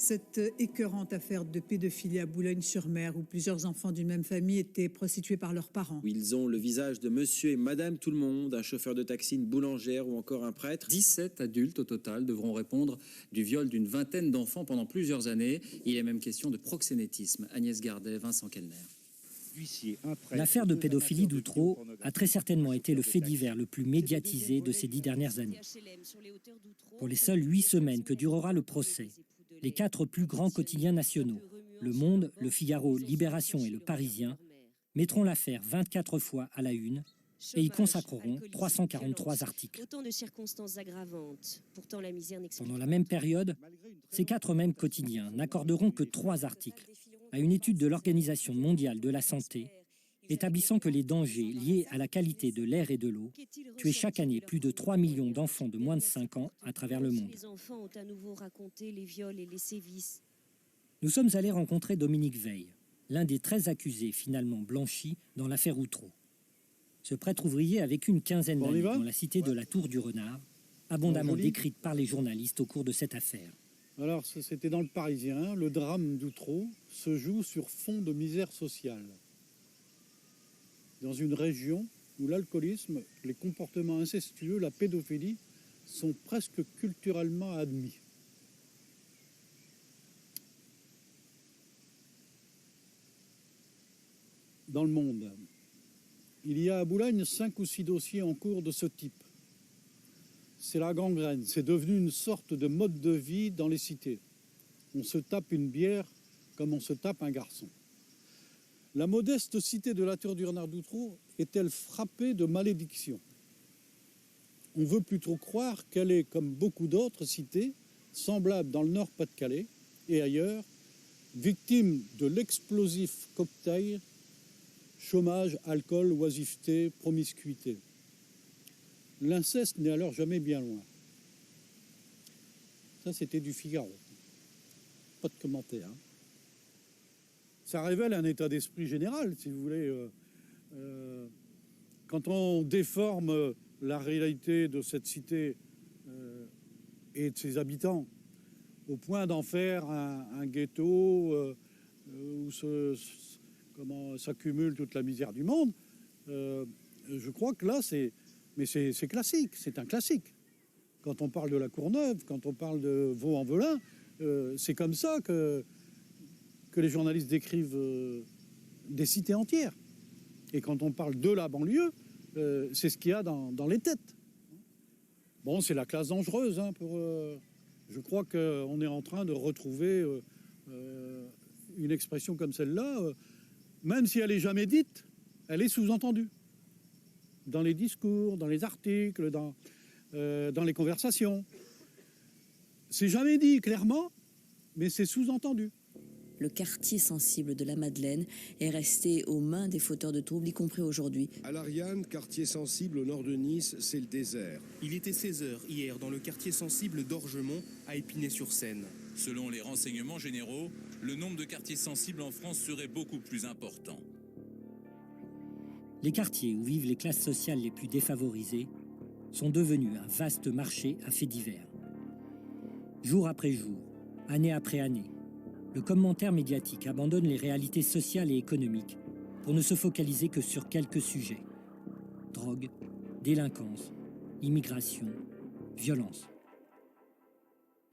Cette écœurante affaire de pédophilie à Boulogne-sur-Mer, où plusieurs enfants d'une même famille étaient prostitués par leurs parents. Ils ont le visage de monsieur et madame tout le monde, un chauffeur de taxi, une boulangère ou encore un prêtre. 17 adultes au total devront répondre du viol d'une vingtaine d'enfants pendant plusieurs années. Il est même question de proxénétisme. Agnès Gardet, Vincent Kellner. L'affaire de pédophilie d'Outreau a très certainement été le fait divers le plus médiatisé de ces 10 dernières années. Pour les seules 8 semaines que durera le procès, les 4 plus grands quotidiens nationaux, Le Monde, Le Figaro, Libération et Le Parisien, mettront l'affaire 24 fois à la une et y consacreront 343 articles. Autant de circonstances aggravantes. Pourtant, la misère n'explique Pendant la même période, ces 4 mêmes quotidiens n'accorderont que 3 articles à une étude de l'Organisation mondiale de la santé établissant que les dangers liés à la qualité de l'air et de l'eau tuaient chaque année plus de 3 millions d'enfants de moins de 5 ans à travers le monde. Les enfants ont à nouveau raconté les viols et les sévices. Nous sommes allés rencontrer Dominique Veil, l'un des 13 accusés finalement blanchis dans l'affaire Outreau. Ce prêtre ouvrier a vécu une quinzaine d'années dans la cité de la Tour du Renard, abondamment décrite par les journalistes au cours de cette affaire. Alors, c'était dans Le Parisien. Le drame d'Outreau se joue sur fond de misère sociale. Dans une région où l'alcoolisme, les comportements incestueux, la pédophilie sont presque culturellement admis. Dans le monde, il y a à Boulogne 5 ou 6 dossiers en cours de ce type. C'est la gangrène, c'est devenu une sorte de mode de vie dans les cités. On se tape une bière comme on se tape un garçon. La modeste cité de la Tour du Renard d'Outreau est-elle frappée de malédiction? On veut plutôt croire qu'elle est, comme beaucoup d'autres cités, semblables dans le Nord-Pas-de-Calais et ailleurs, victime de l'explosif cocktail chômage, alcool, oisiveté, promiscuité. L'inceste n'est alors jamais bien loin. Ça, c'était du Figaro. Pas de commentaire. Ça révèle un état d'esprit général, si vous voulez. Quand on déforme la réalité de cette cité et de ses habitants, au point d'en faire un ghetto où s'accumule toute la misère du monde, je crois que là, c'est classique, c'est un classique. Quand on parle de la Courneuve, quand on parle de Vaux-en-Velin, c'est comme ça que les journalistes décrivent des cités entières. Et quand on parle de la banlieue, c'est ce qu'il y a dans les têtes. Bon, c'est la classe dangereuse. Hein, je crois qu'on est en train de retrouver une expression comme celle-là. Même si elle n'est jamais dite, elle est sous-entendue. Dans les discours, dans les articles, dans les conversations. C'est jamais dit clairement, mais c'est sous-entendu. Le quartier sensible de la Madeleine est resté aux mains des fauteurs de troubles, y compris aujourd'hui. À l'Ariane, quartier sensible au nord de Nice, c'est le désert. Il était 16h hier dans le quartier sensible d'Orgemont, à Épinay-sur-Seine. Selon les renseignements généraux, le nombre de quartiers sensibles en France serait beaucoup plus important. Les quartiers où vivent les classes sociales les plus défavorisées sont devenus un vaste marché à faits divers. Jour après jour, année après année, le commentaire médiatique abandonne les réalités sociales et économiques pour ne se focaliser que sur quelques sujets. Drogue, délinquance, immigration, violence.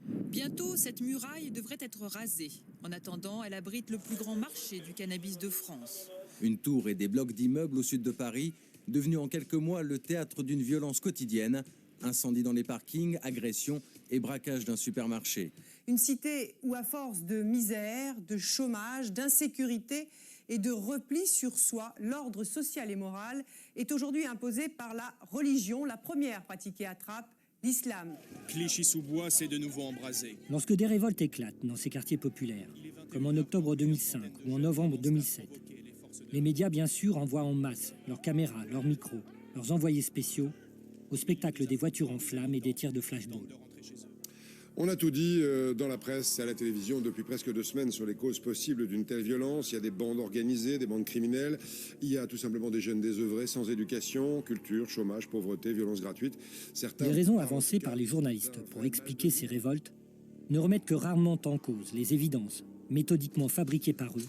Bientôt, cette muraille devrait être rasée. En attendant, elle abrite le plus grand marché du cannabis de France. Une tour et des blocs d'immeubles au sud de Paris, devenus en quelques mois le théâtre d'une violence quotidienne. Incendie dans les parkings, agressions et braquage d'un supermarché. Une cité où, à force de misère, de chômage, d'insécurité et de repli sur soi, l'ordre social et moral est aujourd'hui imposé par la religion, la première pratiquée à Trappes, l'islam. Clichy-sous-Bois s'est de nouveau embrasé. Lorsque des révoltes éclatent dans ces quartiers populaires, comme en octobre 2005 ou en novembre 2007, les médias, bien sûr, envoient en masse leurs caméras, leurs micros, leurs envoyés spéciaux au spectacle des voitures en flammes et des tirs de flashball. On a tout dit dans la presse et à la télévision depuis presque 2 semaines sur les causes possibles d'une telle violence. Il y a des bandes organisées, des bandes criminelles. Il y a tout simplement des jeunes désœuvrés sans éducation, culture, chômage, pauvreté, violence gratuite. Les raisons avancées par les journalistes pour expliquer ces révoltes ne remettent que rarement en cause les évidences méthodiquement fabriquées par eux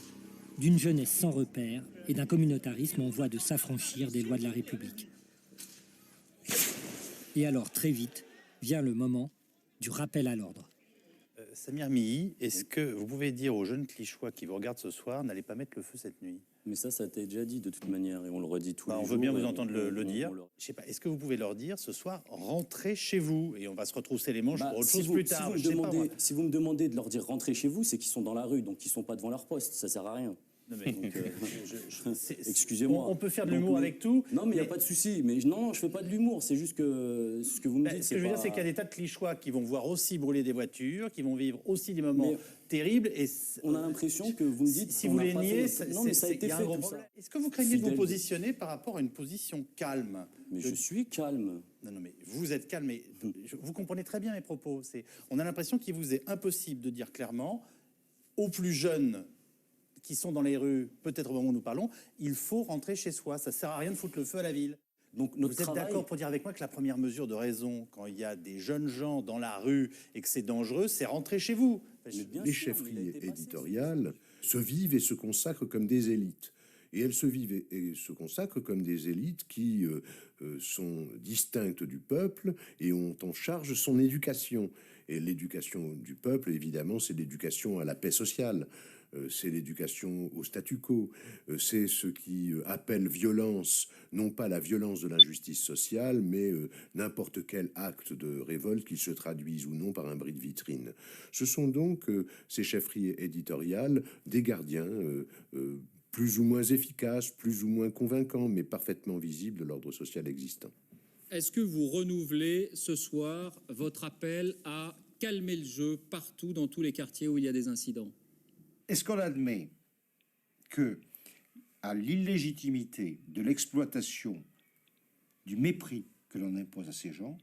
d'une jeunesse sans repère et d'un communautarisme en voie de s'affranchir des lois de la République. Et alors, très vite, vient le moment du rappel à l'ordre. Samir Mihi, est-ce que vous pouvez dire aux jeunes Clichéois qui vous regardent ce soir, n'allez pas mettre le feu cette nuit? Mais ça a été déjà dit de toute manière et on le redit tous les jours. On veut bien vous entendre le dire. Je sais pas, est-ce que vous pouvez leur dire ce soir, rentrez chez vous et on va se retrousser les manches pour autre chose plus tard. Si vous me demandez de leur dire rentrez chez vous, c'est qu'ils sont dans la rue, donc ils sont pas devant leur poste, ça sert à rien. Non mais excusez-moi. On peut faire de l'humour avec tout. Non, mais il n'y a pas de souci. Mais non, je fais pas de l'humour. C'est juste que ce que vous me dites. Ce que je veux dire, c'est qu'il y a des tas de Clichéois qui vont voir aussi brûler des voitures, qui vont vivre aussi des moments terribles. Et on a l'impression que vous me dites. Si vous les niez, non, mais ça a été fait tout ça. Est-ce que vous craignez de vous positionner par rapport à une position calme? Mais je suis calme. Non, mais vous êtes calme. Mais vous comprenez très bien mes propos. On a l'impression qu'il vous est impossible de dire clairement aux plus jeunes qui sont dans les rues, peut-être au moment où nous parlons, il faut rentrer chez soi. Ça ne sert à rien de foutre le feu à la ville. Donc, vous êtes d'accord pour dire avec moi que la première mesure de raison, quand il y a des jeunes gens dans la rue et que c'est dangereux, c'est rentrer chez vous? Les chefferies éditoriales se vivent et se consacrent comme des élites. Et elles se vivent et se consacrent comme des élites qui sont distinctes du peuple et ont en charge son éducation. Et l'éducation du peuple, évidemment, c'est l'éducation à la paix sociale. C'est l'éducation au statu quo, c'est ce qui appelle violence, non pas la violence de l'injustice sociale, mais n'importe quel acte de révolte qui se traduise ou non par un bris de vitrine. Ce sont donc ces chefferies éditoriales des gardiens plus ou moins efficace, plus ou moins convaincant, mais parfaitement visible de l'ordre social existant. Est-ce que vous renouvelez ce soir votre appel à calmer le jeu partout dans tous les quartiers où il y a des incidents? Est-ce qu'on admet que à l'illégitimité de l'exploitation, du mépris que l'on impose à ces gens,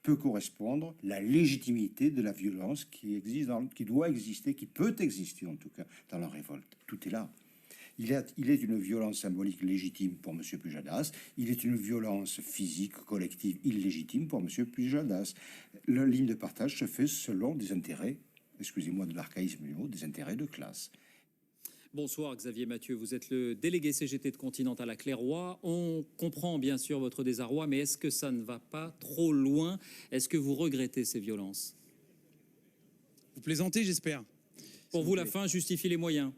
peut correspondre la légitimité de la violence qui existe, qui doit exister, qui peut exister en tout cas dans la révolte? Tout est là. Il est une violence symbolique légitime pour M. Pujadas. Il est une violence physique collective illégitime pour M. Pujadas. La ligne de partage se fait selon des intérêts, excusez-moi de l'archaïsme du mot, des intérêts de classe. Bonsoir Xavier Mathieu, vous êtes le délégué CGT de Continental à Clairoy. On comprend bien sûr votre désarroi, mais est-ce que ça ne va pas trop loin? Est-ce que vous regrettez ces violences? Vous plaisantez, j'espère. Pour vous, la fin justifie les moyens?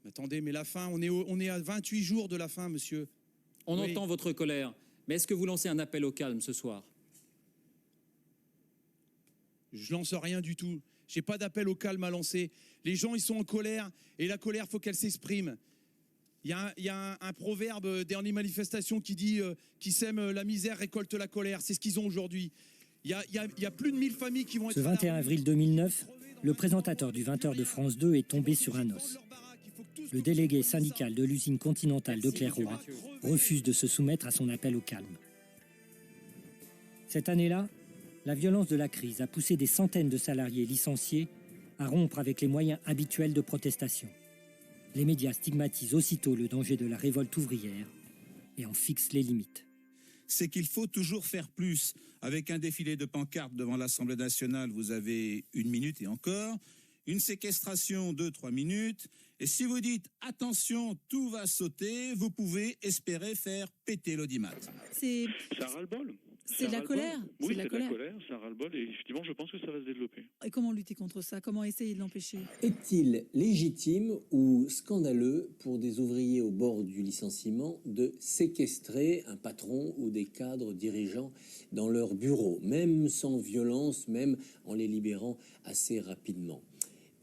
Attendez, mais la fin, on est à 28 jours de la fin, monsieur. On entend votre colère, mais est-ce que vous lancez un appel au calme ce soir? Je lance rien du tout. J'ai pas d'appel au calme à lancer. Les gens, ils sont en colère, et la colère, faut qu'elle s'exprime. Il y a un proverbe dernière manifestation qui dit qui sème la misère récolte la colère. C'est ce qu'ils ont aujourd'hui. Il y a plus de 1000 familles qui vont être... Ce 21 avril 2009, le présentateur du 20h de France 2 est tombé sur un os. Le délégué syndical de l'usine Continentale de Clairoy refuse de se soumettre à son appel au calme. Cette année-là, la violence de la crise a poussé des centaines de salariés licenciés à rompre avec les moyens habituels de protestation. Les médias stigmatisent aussitôt le danger de la révolte ouvrière et en fixent les limites. C'est qu'il faut toujours faire plus. Avec un défilé de pancartes devant l'Assemblée nationale, vous avez 1 minute et encore. Une séquestration 2-3 minutes. Et si vous dites « attention, tout va sauter », vous pouvez espérer faire péter l'audimat. C'est un ras-le-bol. C'est de la colère. Oui, c'est de la colère, c'est un ras-le-bol. Et effectivement, je pense que ça va se développer. Et comment lutter contre ça? Comment essayer de l'empêcher? Est-il légitime ou scandaleux pour des ouvriers au bord du licenciement de séquestrer un patron ou des cadres dirigeants dans leur bureau, même sans violence, même en les libérant assez rapidement?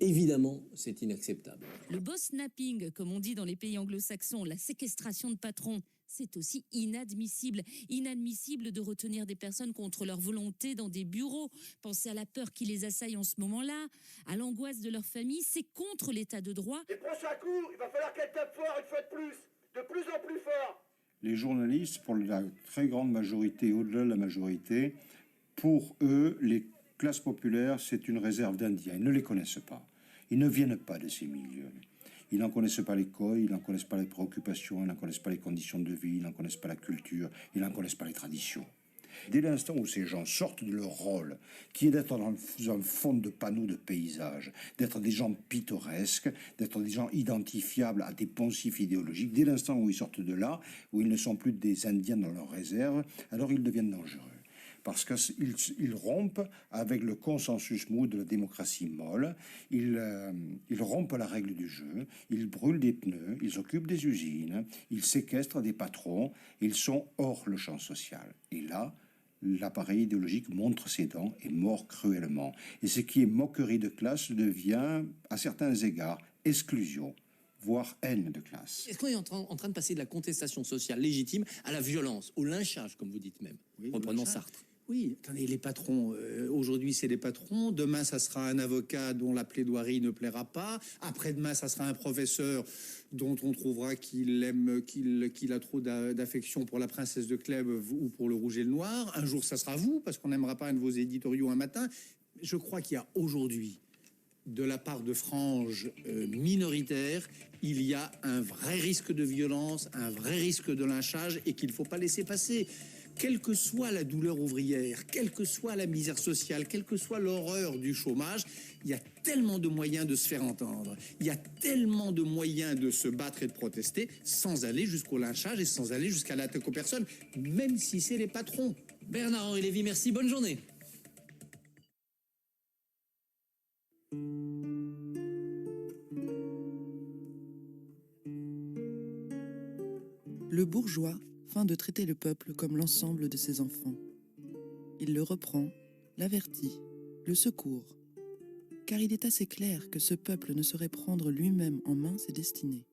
Évidemment, c'est inacceptable. Le boss snapping, comme on dit dans les pays anglo-saxons, la séquestration de patrons, c'est aussi inadmissible. Inadmissible de retenir des personnes contre leur volonté dans des bureaux. Pensez à la peur qui les assaille en ce moment-là, à l'angoisse de leur famille. C'est contre l'état de droit. Les prochains coups, il va falloir qu'elle tape fort une fois de plus en plus fort. Les journalistes, pour la très grande majorité, au-delà de la majorité, pour eux, les classes populaires, c'est une réserve d'Indiens. Ils ne les connaissent pas. Ils ne viennent pas de ces milieux. Ils n'en connaissent pas les codes, ils n'en connaissent pas les préoccupations, ils n'en connaissent pas les conditions de vie, ils n'en connaissent pas la culture, ils n'en connaissent pas les traditions. Dès l'instant où ces gens sortent de leur rôle, qui est d'être dans un fond de panneaux de paysage, d'être des gens pittoresques, d'être des gens identifiables à des poncifs idéologiques, dès l'instant où ils sortent de là, où ils ne sont plus des Indiens dans leur réserve, alors ils deviennent dangereux. Parce qu'ils rompent avec le consensus mou de la démocratie molle, ils rompent la règle du jeu, ils brûlent des pneus, ils occupent des usines, ils séquestrent des patrons, ils sont hors le champ social. Et là, l'appareil idéologique montre ses dents et mord cruellement. Et ce qui est moquerie de classe devient, à certains égards, exclusion, voire haine de classe. Est-ce qu'on est en train de passer de la contestation sociale légitime à la violence, au lynchage, comme vous dites même, reprenant Sartre? Oui, attendez, les patrons, aujourd'hui c'est les patrons, demain ça sera un avocat dont la plaidoirie ne plaira pas, après-demain ça sera un professeur dont on trouvera qu'il a trop d'affection pour la princesse de Clèves ou pour le rouge et le noir, un jour ça sera vous, parce qu'on n'aimera pas un de vos éditoriaux un matin. Je crois qu'il y a aujourd'hui, de la part de franges minoritaires, il y a un vrai risque de violence, un vrai risque de lynchage et qu'il ne faut pas laisser passer. Quelle que soit la douleur ouvrière, quelle que soit la misère sociale, quelle que soit l'horreur du chômage, il y a tellement de moyens de se faire entendre. Il y a tellement de moyens de se battre et de protester sans aller jusqu'au lynchage et sans aller jusqu'à l'attaque aux personnes, même si c'est les patrons. Bernard-Henri Lévy, merci, bonne journée. Le bourgeois feint de traiter le peuple comme l'ensemble de ses enfants. Il le reprend, l'avertit, le secourt, car il est assez clair que ce peuple ne saurait prendre lui-même en main ses destinées.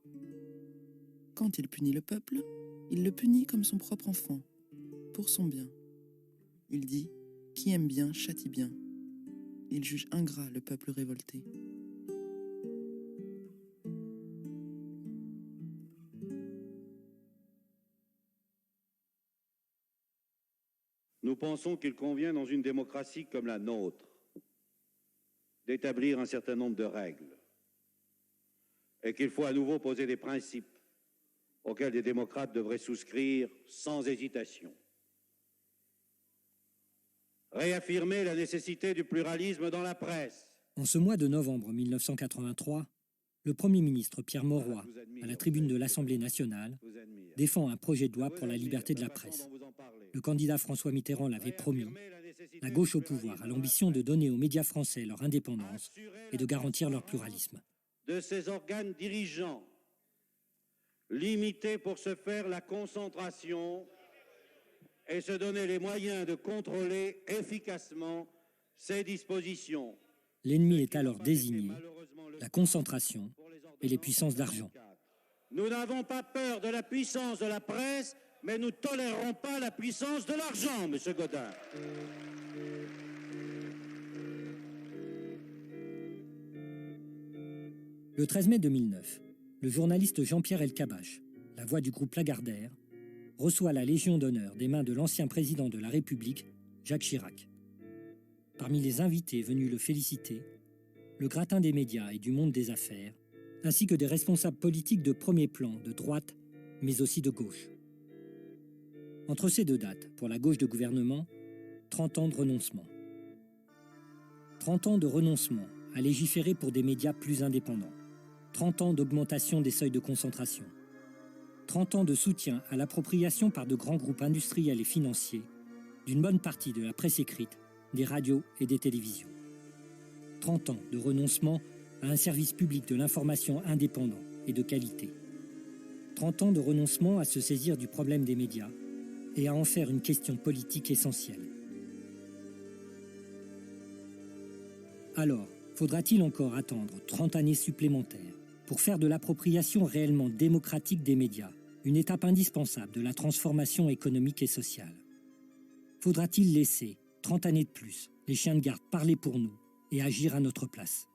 Quand il punit le peuple, il le punit comme son propre enfant, pour son bien. Il dit « Qui aime bien châtie bien ». Il juge ingrat le peuple révolté. Nous pensons qu'il convient dans une démocratie comme la nôtre d'établir un certain nombre de règles et qu'il faut à nouveau poser des principes auxquels les démocrates devraient souscrire sans hésitation. Réaffirmer la nécessité du pluralisme dans la presse. En ce mois de novembre 1983, le Premier ministre Pierre Mauroy, à la tribune de l'Assemblée nationale, défend un projet de loi pour la liberté de la presse. Le candidat François Mitterrand l'avait promis. La gauche au pouvoir a l'ambition de donner aux médias français leur indépendance et de garantir leur pluralisme. De ces organes dirigeants, limiter pour ce faire la concentration et se donner les moyens de contrôler efficacement ces dispositions. L'ennemi est alors désigné, la concentration et les puissances d'argent. Nous n'avons pas peur de la puissance de la presse, mais nous ne tolérerons pas la puissance de l'argent, M. Gaudin. Le 13 mai 2009, le journaliste Jean-Pierre Elkabbach, la voix du groupe Lagardère, reçoit la Légion d'honneur des mains de l'ancien président de la République, Jacques Chirac. Parmi les invités venus le féliciter, le gratin des médias et du monde des affaires, ainsi que des responsables politiques de premier plan, de droite, mais aussi de gauche. Entre ces deux dates, pour la gauche de gouvernement, 30 ans de renoncement. 30 ans de renoncement à légiférer pour des médias plus indépendants. 30 ans d'augmentation des seuils de concentration. 30 ans de soutien à l'appropriation par de grands groupes industriels et financiers d'une bonne partie de la presse écrite, des radios et des télévisions. 30 ans de renoncement à un service public de l'information indépendant et de qualité. 30 ans de renoncement à se saisir du problème des médias et à en faire une question politique essentielle. Alors, faudra-t-il encore attendre 30 années supplémentaires pour faire de l'appropriation réellement démocratique des médias une étape indispensable de la transformation économique et sociale? Faudra-t-il laisser 30 années de plus les chiens de garde parler pour nous et agir à notre place?